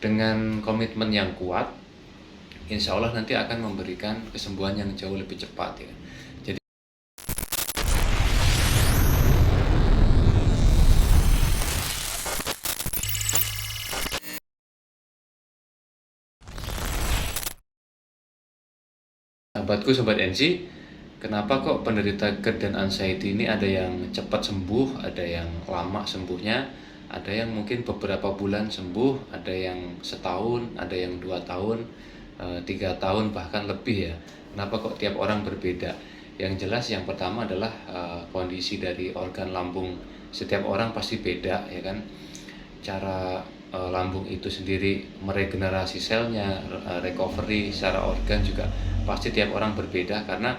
Dengan komitmen yang kuat, insya Allah nanti akan memberikan kesembuhan yang jauh lebih cepat ya. Jadi sahabatku, sobat NC, kenapa kok penderita GERD dan anxiety ini ada yang cepat sembuh, ada yang lama sembuhnya, ada yang mungkin beberapa bulan sembuh, ada yang setahun, ada yang 2 tahun, 3 tahun bahkan lebih ya. Kenapa kok tiap orang berbeda? Yang jelas yang pertama adalah kondisi dari organ lambung setiap orang pasti beda ya kan. Cara lambung itu sendiri meregenerasi selnya, recovery secara organ juga pasti tiap orang berbeda. Karena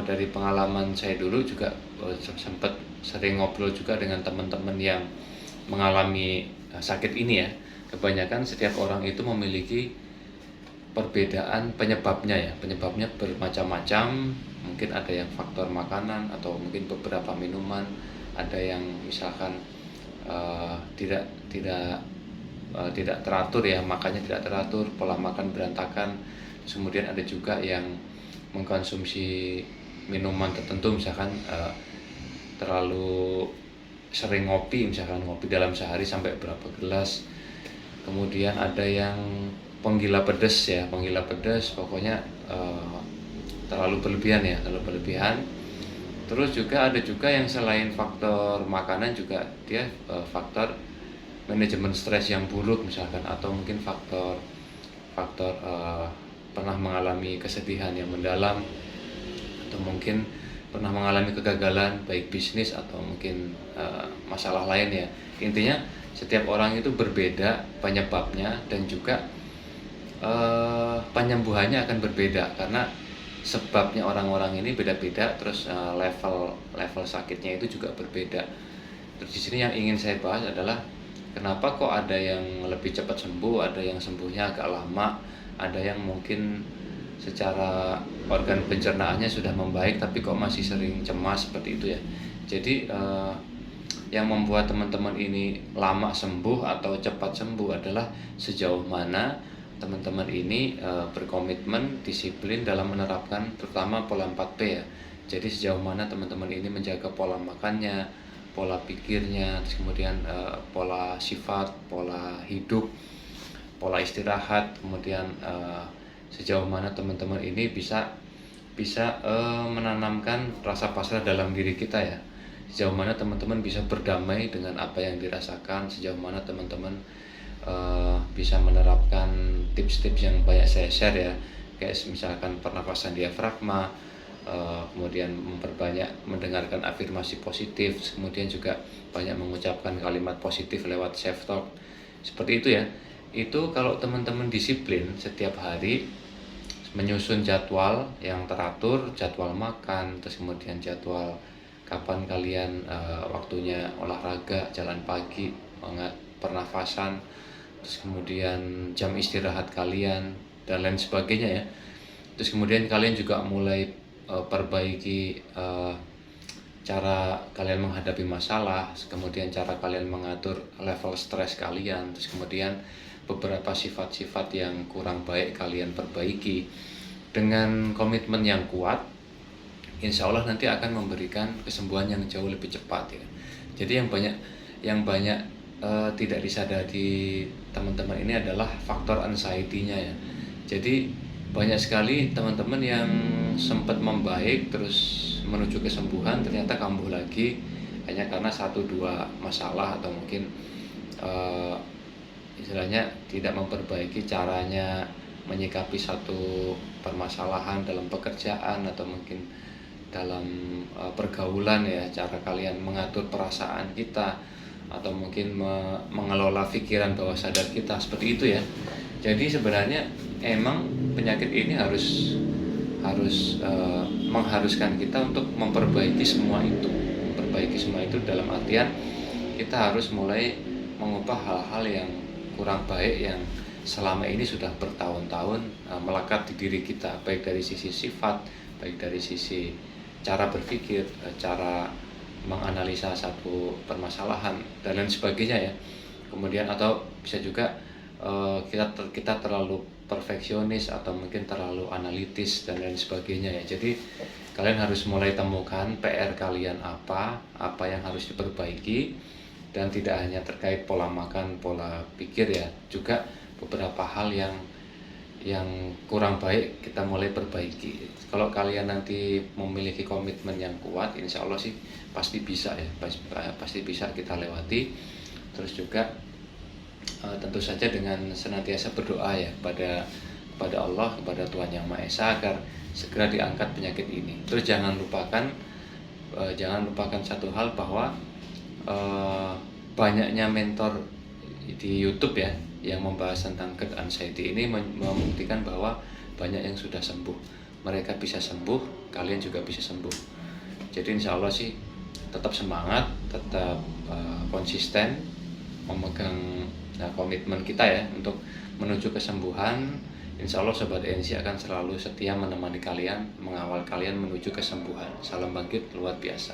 dari pengalaman saya dulu juga sempat sering ngobrol juga dengan teman-teman yang mengalami sakit ini ya. Kebanyakan setiap orang itu memiliki perbedaan penyebabnya ya. Penyebabnya bermacam-macam, mungkin ada yang faktor makanan atau mungkin beberapa minuman, ada yang misalkan tidak teratur ya, makannya tidak teratur, pola makan berantakan. Kemudian ada juga yang mengkonsumsi minuman tertentu, misalkan terlalu sering ngopi, misalkan ngopi dalam sehari sampai berapa gelas. Kemudian ada yang penggila pedas ya, penggila pedas pokoknya terlalu berlebihan ya, terlalu berlebihan. Terus juga ada juga yang selain faktor makanan juga dia faktor manajemen stres yang buruk misalkan, atau mungkin faktor pernah mengalami kesedihan yang mendalam, atau mungkin pernah mengalami kegagalan baik bisnis atau mungkin masalah lain ya. Intinya setiap orang itu berbeda penyebabnya, dan juga penyembuhannya akan berbeda karena sebabnya orang-orang ini beda-beda. Terus level sakitnya itu juga berbeda. Terus di sini yang ingin saya bahas adalah kenapa kok ada yang lebih cepat sembuh, ada yang sembuhnya agak lama, ada yang mungkin secara organ pencernaannya sudah membaik tapi kok masih sering cemas seperti itu ya. Jadi yang membuat teman-teman ini lama sembuh atau cepat sembuh adalah sejauh mana teman-teman ini berkomitmen, disiplin dalam menerapkan terutama pola 4P ya. Jadi sejauh mana teman-teman ini menjaga pola makannya, pola pikirnya, terus kemudian pola sifat, pola hidup, pola istirahat, kemudian sejauh mana teman-teman ini bisa menanamkan rasa pasrah dalam diri kita ya. Sejauh mana teman-teman bisa berdamai dengan apa yang dirasakan, sejauh mana teman-teman bisa menerapkan tips-tips yang banyak saya share ya, kayak misalkan pernapasan diafragma, kemudian memperbanyak mendengarkan afirmasi positif, kemudian juga banyak mengucapkan kalimat positif lewat self talk seperti itu ya. Itu kalau teman-teman disiplin setiap hari menyusun jadwal yang teratur, jadwal makan, terus kemudian jadwal kapan kalian waktunya olahraga, jalan pagi, pernafasan, terus kemudian jam istirahat kalian dan lain sebagainya ya. Terus kemudian kalian juga mulai perbaiki cara kalian menghadapi masalah, kemudian cara kalian mengatur level stres kalian, terus kemudian beberapa sifat-sifat yang kurang baik kalian perbaiki. Dengan komitmen yang kuat, insya Allah nanti akan memberikan kesembuhan yang jauh lebih cepat ya. Jadi yang banyak tidak disadari teman-teman ini adalah faktor anxiety-nya ya. Jadi banyak sekali teman-teman yang sempat membaik terus menuju kesembuhan ternyata kambuh lagi hanya karena 1-2 masalah, atau mungkin istilahnya tidak memperbaiki caranya menyikapi satu permasalahan dalam pekerjaan atau mungkin dalam pergaulan ya, cara kalian mengatur perasaan kita atau mungkin mengelola pikiran bawah sadar kita, seperti itu ya. Jadi sebenarnya emang penyakit ini harus mengharuskan kita untuk memperbaiki semua itu dalam artian kita harus mulai mengubah hal-hal yang kurang baik yang selama ini sudah bertahun-tahun melekat di diri kita, baik dari sisi sifat, baik dari sisi cara berpikir, cara menganalisa satu permasalahan dan lain sebagainya ya. Kemudian atau bisa juga kita terlalu perfeksionis atau mungkin terlalu analitis dan lain sebagainya ya. Jadi kalian harus mulai temukan PR kalian apa yang harus diperbaiki, dan tidak hanya terkait pola makan, pola pikir ya, juga beberapa hal yang kurang baik kita mulai perbaiki. Kalau kalian nanti memiliki komitmen yang kuat, insya Allah sih pasti bisa ya, pasti bisa kita lewati. Terus juga tentu saja dengan senantiasa berdoa ya kepada Allah, kepada Tuhan Yang Maha Esa, agar segera diangkat penyakit ini. Terus jangan lupakan satu hal, bahwa banyaknya mentor di YouTube ya yang membahas tentang GERD anxiety ini membuktikan bahwa banyak yang sudah sembuh. Mereka bisa sembuh, kalian juga bisa sembuh. Jadi insya Allah sih tetap semangat, tetap konsisten memegang komitmen kita ya untuk menuju kesembuhan. Insya Allah Sobat NC akan selalu setia menemani kalian, mengawal kalian menuju kesembuhan. Salam bangkit luar biasa.